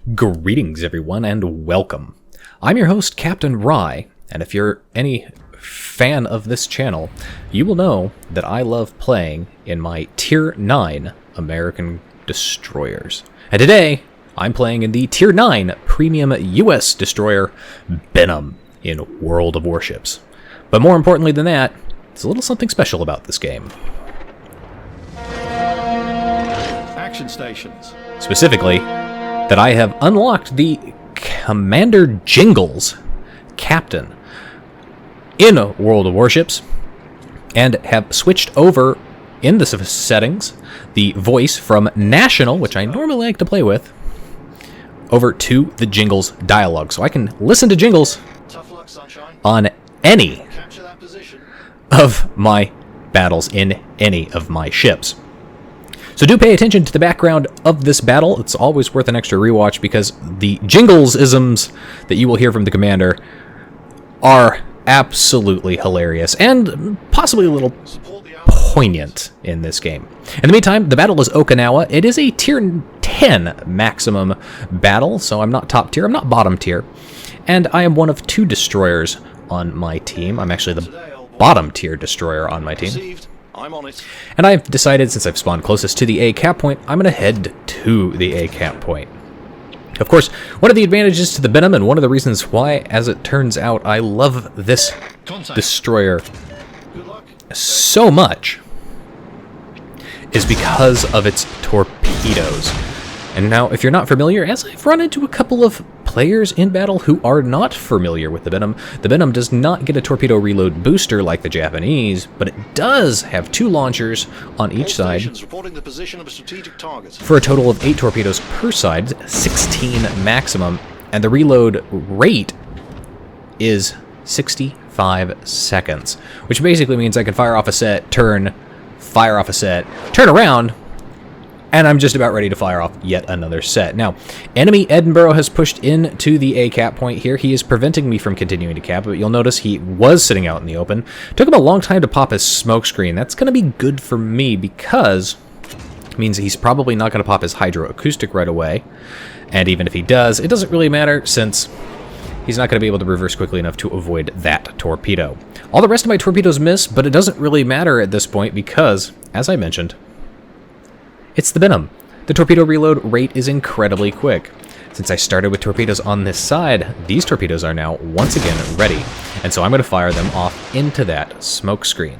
Greetings, everyone, and welcome. I'm your host, Captain Rye, and if you're any fan of this channel, you will know that I love playing in my Tier 9 American destroyers. And today, I'm playing in the Tier 9 Premium US destroyer, Benham, in World of Warships. But more importantly than that, there's a little something special about this game. Action stations. Specifically, that I have unlocked the Commander Jingles captain in World of Warships and have switched over in the settings the voice from National, which I normally like to play with, over to the Jingles dialogue. So I can listen to Jingles on any of my battles in any of my ships. So do pay attention to the background of this battle. It's always worth an extra rewatch because the Jingles-isms that you will hear from the commander are absolutely hilarious and possibly a little poignant in this game. In the meantime, the battle is Okinawa. It is a Tier 10 maximum battle, so I'm not top tier, I'm not bottom tier. And I am one of two destroyers on my team. I'm actually the bottom tier destroyer on my team. I'm on it. And I've decided, since I've spawned closest to the A cap point, I'm going to head to the A cap point. Of course, one of the advantages to the Benham, and one of the reasons why, as it turns out, I love this destroyer so much, is because of its torpedoes. And now, if you're not familiar, as I've run into a couple of players in battle who are not familiar with the Benham does not get a torpedo reload booster like the Japanese, but it does have two launchers on each side for a total of 8 torpedoes per side, 16 maximum, and the reload rate is 65 seconds, which basically means I can fire off a set, turn, fire off a set, turn around, and I'm just about ready to fire off yet another set. Now, enemy Edinburgh has pushed into the A cap point here. He is preventing me from continuing to cap, but you'll notice he was sitting out in the open. Took him a long time to pop his smoke screen. That's going to be good for me because it means he's probably not going to pop his hydroacoustic right away. And even if he does, it doesn't really matter since he's not going to be able to reverse quickly enough to avoid that torpedo. All the rest of my torpedoes miss, but it doesn't really matter at this point because, as I mentioned, it's the Benham. The torpedo reload rate is incredibly quick. Since I started with torpedoes on this side, these torpedoes are now once again ready, and so I'm going to fire them off into that smoke screen.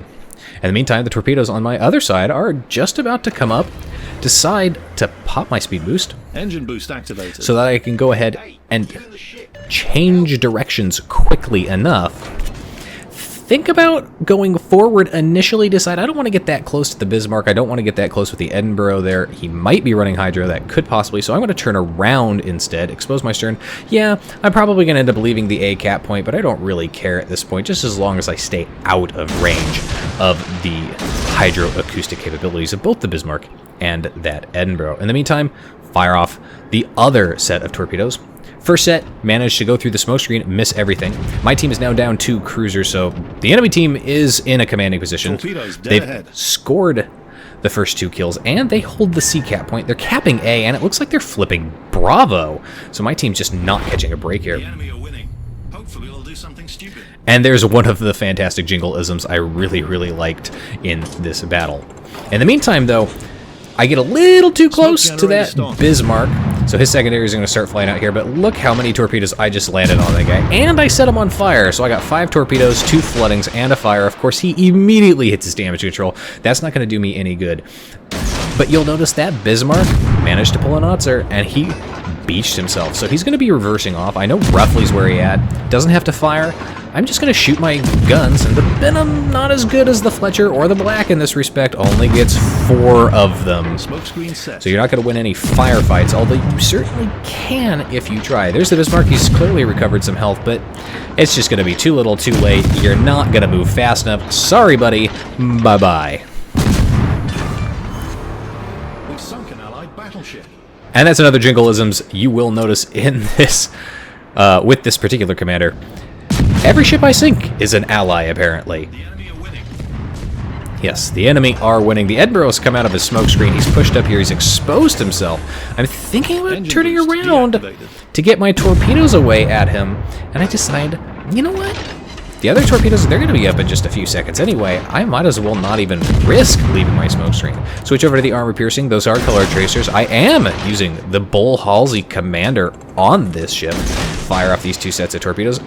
In the meantime, the torpedoes on my other side are just about to come up. Decide to pop my speed boost. Engine boost activated. So that I can go ahead and change directions quickly enough. Think about going forward initially, decide I don't want to get that close to the Bismarck, I don't want to get that close with the Edinburgh there. He might be running Hydro, that could possibly, so I'm going to turn around instead, expose my stern. Yeah, I'm probably going to end up leaving the A cap point, but I don't really care at this point, just as long as I stay out of range of the hydroacoustic capabilities of both the Bismarck and that Edinburgh. In the meantime, fire off the other set of torpedoes. First set, managed to go through the smoke screen, miss everything. My team is now down 2 cruisers, so the enemy team is in a commanding position. They've scored the first 2 kills, and they hold the C cap point. They're capping A, and it looks like they're flipping Bravo. So my team's just not catching a break here. The enemy are winning. Hopefully they'll do something stupid. And there's one of the fantastic Jingle-isms I really liked in this battle. In the meantime, though, I get a little too close to that Bismarck, so his secondary is going to start flying out here, but look how many torpedoes I just landed on that guy. And I set him on fire, so I got 5 torpedoes, 2 floodings, and a fire. Of course, he immediately hits his damage control. That's not going to do me any good. But you'll notice that Bismarck managed to pull an Otzer, and he beached himself. So he's going to be reversing off. I know roughly where he at. Doesn't have to fire. I'm just going to shoot my guns, and the Benham, not as good as the Fletcher or the Black in this respect, only gets 4 of them. So you're not going to win any firefights, although you certainly can if you try. There's the Bismarck. He's clearly recovered some health, but it's just going to be too little too late. You're not going to move fast enough. Sorry, buddy. Bye-bye. We've sunk an allied battleship. And that's another Jingle-isms you will notice in this, with this particular commander. Every ship I sink is an ally, apparently. The enemy are winning. Yes, the enemy are winning. The Edinburgh has come out of his smoke screen. He's pushed up here. He's exposed himself. I'm thinking about Engine turning boost around deactivated. to get my torpedoes away at him. And I decide, you know what? The other torpedoes, they're going to be up in just a few seconds anyway. I might as well not even risk leaving my smoke screen. Switch over to the armor piercing. Those are color tracers. I am using the Bull Halsey Commander on this ship. Fire off these 2 sets of torpedoes.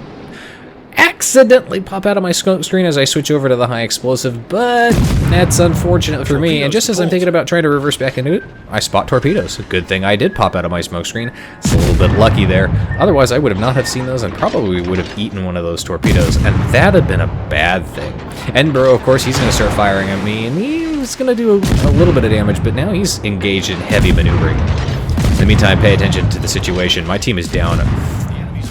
Accidentally pop out of my smoke screen as I switch over to the high explosive, but that's unfortunate for me. And just as I'm thinking about trying to reverse back into it, I spot torpedoes. Good thing I did pop out of my smoke screen. It's a little bit lucky there. Otherwise, I would have not have seen those and probably would have eaten one of those torpedoes, and that had been a bad thing. Edinburgh, of course, he's going to start firing at me, and he's going to do a little bit of damage, but now he's engaged in heavy maneuvering. In the meantime, pay attention to the situation. My team is down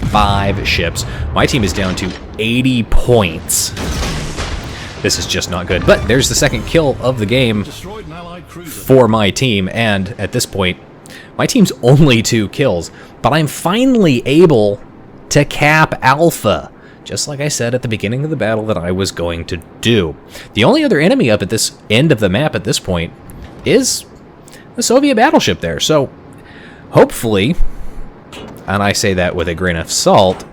5 ships. My team is down to 80 points. This is just not good. But there's the second kill of the game Destroyed an Allied cruiser. for my team, and at this point, my team's only 2 kills, but I'm finally able to cap Alpha, just like I said at the beginning of the battle that I was going to do. The only other enemy up at this end of the map at this point is the Soviet battleship there, so hopefully, and I say that with a grain of salt,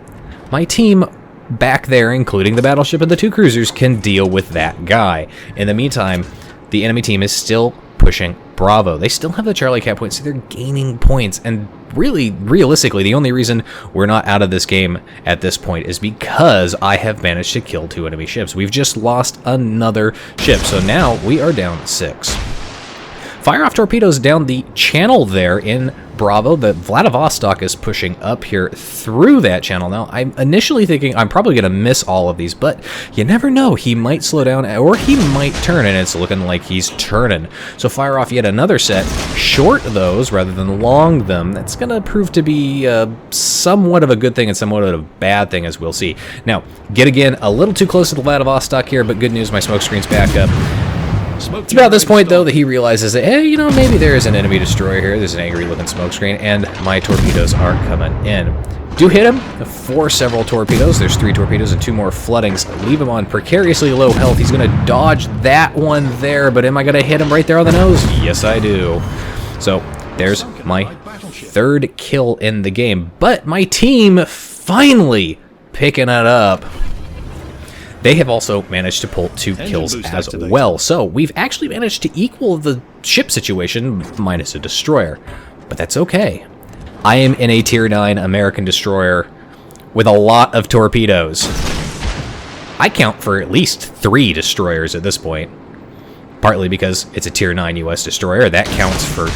my team back there, including the battleship and the 2 cruisers, can deal with that guy. In the meantime, the enemy team is still pushing Bravo. They still have the Charlie Cat points, so they're gaining points. And really, realistically, the only reason we're not out of this game at this point is because I have managed to kill 2 enemy ships. We've just lost another ship, so now we are down 6. Fire off torpedoes down the channel there in Bravo. The Vladivostok is pushing up here through that channel. Now, I'm initially thinking I'm probably going to miss all of these, but you never know. He might slow down, or he might turn, and it's looking like he's turning. So fire off yet another set. Short those rather than long them. That's going to prove to be somewhat of a good thing and somewhat of a bad thing, as we'll see. Now, get again a little too close to the Vladivostok here, but good news, my smoke screen's back up. It's about this point, though, that he realizes that, hey, you know, maybe there is an enemy destroyer here. There's an angry-looking smokescreen, and my torpedoes are coming in. Do hit him for several torpedoes. There's 3 torpedoes and 2 more floodings. Leave him on precariously low health. He's going to dodge that one there, but am I going to hit him right there on the nose? Yes, I do. So there's my 3rd kill in the game. But my team finally picking it up. They have also managed to pull 2 kills as well. So we've actually managed to equal the ship situation minus a destroyer. But that's okay. I am in a Tier 9 American destroyer with a lot of torpedoes. I count for at least 3 destroyers at this point. Partly because it's a Tier 9 US destroyer. That counts for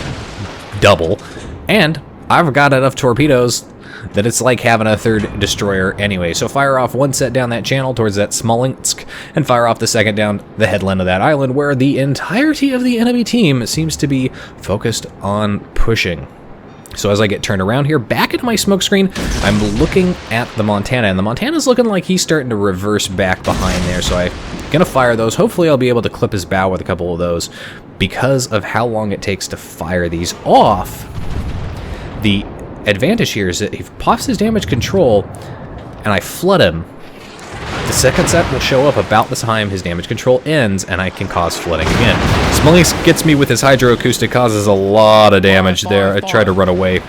double. And I've got enough torpedoes that it's like having a 3rd destroyer anyway. So fire off 1 set down that channel towards that Smolensk, and fire off the 2nd down the headland of that island, where the entirety of the enemy team seems to be focused on pushing. So as I get turned around here, back into my smoke screen, I'm looking at the Montana, and the Montana's looking like he's starting to reverse back behind there, so I'm gonna fire those. Hopefully I'll be able to clip his bow with a couple of those, because of how long it takes to fire these off. The advantage here is that he pops his damage control and I flood him. The 2nd set will show up about the time his damage control ends, and I can cause flooding again. Smolensk gets me with his hydroacoustic, causes a lot of damage there. I try to run away.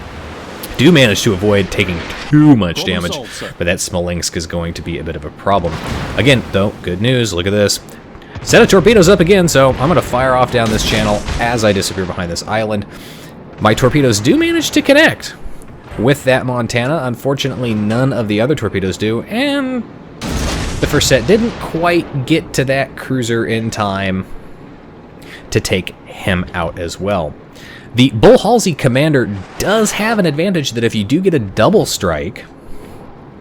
Do manage to avoid taking too much damage, but that Smolensk is going to be a bit of a problem. Again, though, good news. Look at this. Set of torpedoes up again, so I'm going to fire off down this channel as I disappear behind this island. My torpedoes do manage to connect with that Montana. Unfortunately, none of the other torpedoes do, and the first set didn't quite get to that cruiser in time to take him out as well. The Bull Halsey Commander does have an advantage that if you do get a double strike,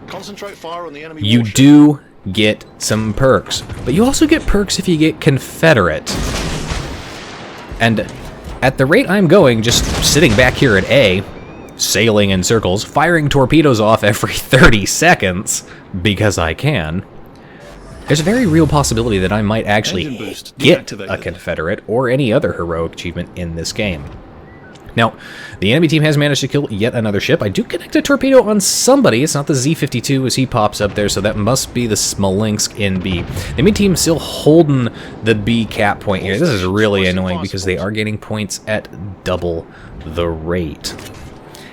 Concentrate fire on the enemy you warship. do get some perks. But you also get perks if you get Confederate. And at the rate I'm going, just sitting back here at A, sailing in circles, firing torpedoes off every 30 seconds, because I can, there's a very real possibility that I might actually get a Confederate or any other heroic achievement in this game. Now, the enemy team has managed to kill yet another ship. I do connect a torpedo on somebody. It's not the Z-52 as he pops up there, so that must be the Smolensk in B. The enemy team still holding the B cap point here. This is really annoying because they are gaining points at double the rate.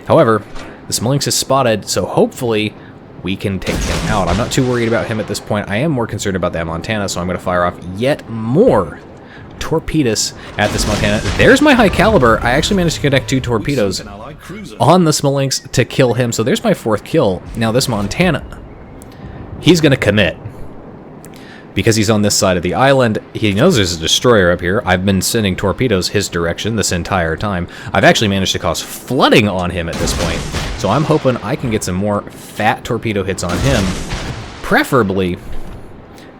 However, the Smolensk is spotted, so hopefully we can take him out. I'm not too worried about him at this point. I am more concerned about that Montana, so I'm going to fire off yet more torpedoes at this Montana. There's my high caliber. I actually managed to connect 2 torpedoes on the Smolensk to kill him, so there's my 4th kill. Now this Montana, he's going to commit. Because he's on this side of the island, he knows there's a destroyer up here. I've been sending torpedoes his direction this entire time. I've actually managed to cause flooding on him at this point. So I'm hoping I can get some more fat torpedo hits on him, preferably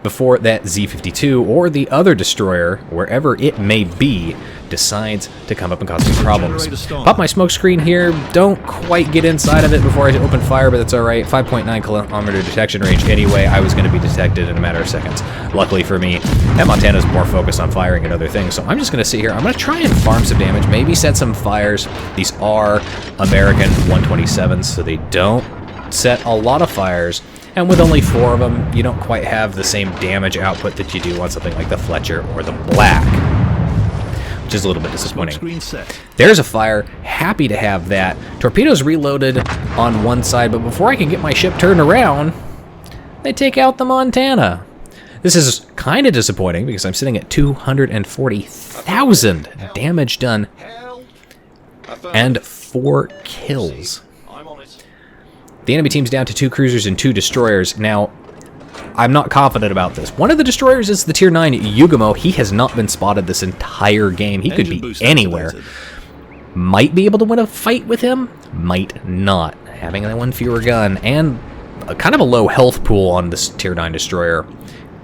before that Z-52 or the other destroyer, wherever it may be, decides to come up and cause some problems. Pop my smoke screen here. Don't quite get inside of it before I open fire, but that's alright. 5.9 kilometer detection range anyway. I was going to be detected in a matter of seconds. Luckily for me, that Montana's more focused on firing and other things, so I'm just going to sit here. I'm going to try and farm some damage, maybe set some fires. These are American 127s, so they don't set a lot of fires. And with only 4 of them, you don't quite have the same damage output that you do on something like the Fletcher or the Black, which is a little bit disappointing. There's a fire. Happy to have that. Torpedoes reloaded on one side, but before I can get my ship turned around, they take out the Montana. This is kind of disappointing because I'm sitting at 240,000 damage done and 4 kills. The enemy team's down to 2 cruisers and 2 destroyers. Now, I'm not confident about this. One of the destroyers is the Tier 9 Yugamo. He has not been spotted this entire game. He could be anywhere. Might be able to win a fight with him, might not. Having that 1 fewer gun and kind of a low health pool on this Tier 9 destroyer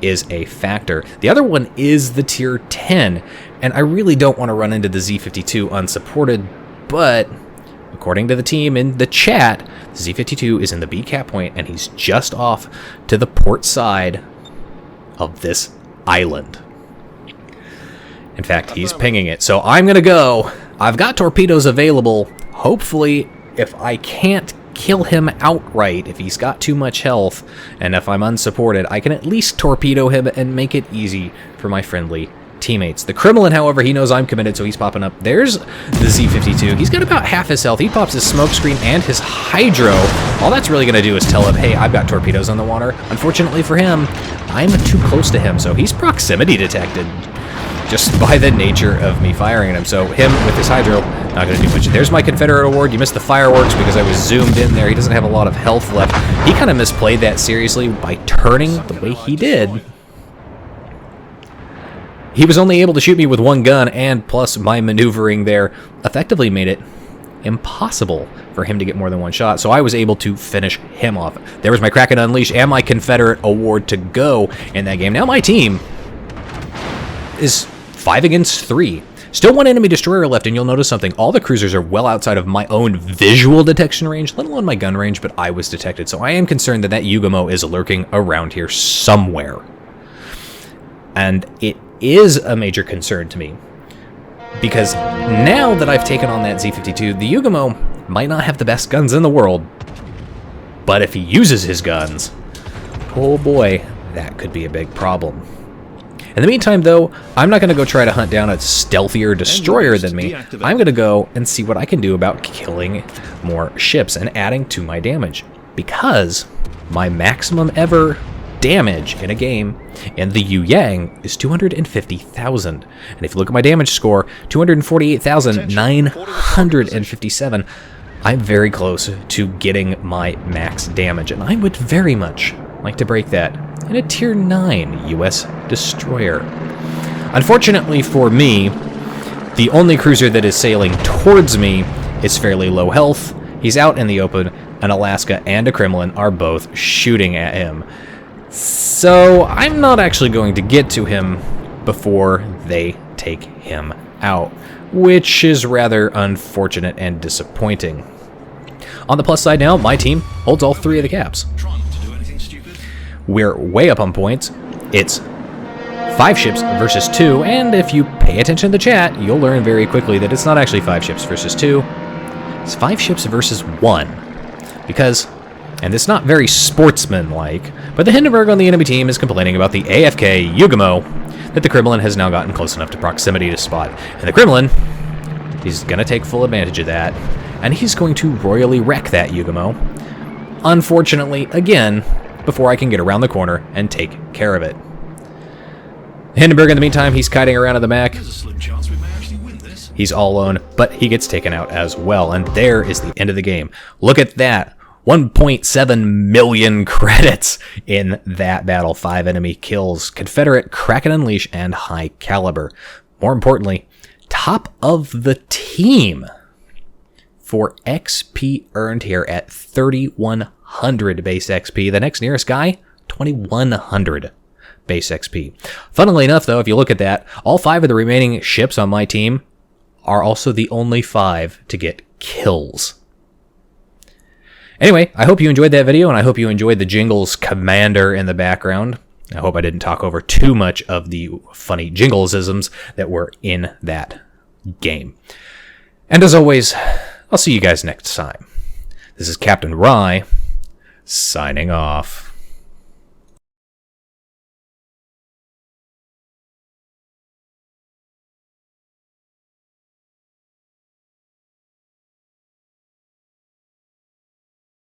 is a factor. The other one is the Tier 10, and I really don't want to run into the Z-52 unsupported, but according to the team in the chat, the Z-52 is in the B cap point, and he's just off to the port side of this island. In fact, he's pinging it, so I'm going to go. I've got torpedoes available. Hopefully, if I can't kill him outright, if he's got too much health, and if I'm unsupported, I can at least torpedo him and make it easy for my friendly teammates. The Kremlin, however, he knows I'm committed, so he's popping up. There's the Z-52. He's got about half his health. He pops his smoke screen and his hydro. All that's really going to do is tell him, hey, I've got torpedoes on the water. Unfortunately for him, I'm too close to him, so he's proximity detected just by the nature of me firing at him. So him with his hydro, not going to do much. There's my Confederate award. You missed the fireworks because I was zoomed in there. He doesn't have a lot of health left. He kind of misplayed that seriously by turning the way he did. He was only able to shoot me with 1 gun, and plus my maneuvering there effectively made it impossible for him to get more than 1 shot, so I was able to finish him off. There was my Kraken Unleash and my Confederate award to go in that game. Now my team is 5 against 3. Still 1 enemy destroyer left, and you'll notice something. All the cruisers are well outside of my own visual detection range, let alone my gun range, but I was detected, so I am concerned that that Yugamo is lurking around here somewhere. And it is a major concern to me, because now that I've taken on that Z-52, the Yugamo might not have the best guns in the world, but if he uses his guns, oh boy, that could be a big problem. In the meantime, though, I'm not going to go try to hunt down a stealthier destroyer than me. I'm going to go and see what I can do about killing more ships and adding to my damage, because my maximum ever damage in a game in the Yu Yang is 250,000. And if you look at my damage score, 248,957, I'm very close to getting my max damage. And I would very much like to break that in a Tier 9 US destroyer. Unfortunately for me, the only cruiser that is sailing towards me is fairly low health. He's out in the open, and Alaska and a Kremlin are both shooting at him. So I'm not actually going to get to him before they take him out, which is rather unfortunate and disappointing. On the plus side now, my team holds all 3 of the caps. We're way up on points. It's 5 5 ships versus 2, and if you pay attention to the chat, you'll learn very quickly that it's not actually 5 ships versus 2, it's 5 ships versus 1. Because, and it's not very sportsmanlike, but the Hindenburg on the enemy team is complaining about the AFK Yugamo that the Kremlin has now gotten close enough to proximity to spot. And the Kremlin, he's going to take full advantage of that, and he's going to royally wreck that Yugamo. Unfortunately, again, before I can get around the corner and take care of it. Hindenburg, in the meantime, he's kiting around in the Mac. There's a slim chance we may actually win this. He's all alone, but he gets taken out as well, and there is the end of the game. Look at that. 1.7 million credits in that battle. 5 enemy kills. Confederate, Kraken Unleash, and High Caliber. More importantly, top of the team for XP earned here at 3,100 base XP. The next nearest guy, 2,100 base XP. Funnily enough, though, if you look at that, all 5 of the remaining ships on my team are also the only 5 to get kills. Anyway, I hope you enjoyed that video, and I hope you enjoyed the Jingles commander in the background. I hope I didn't talk over too much of the funny Jinglesisms that were in that game. And as always, I'll see you guys next time. This is Captain Rye, signing off.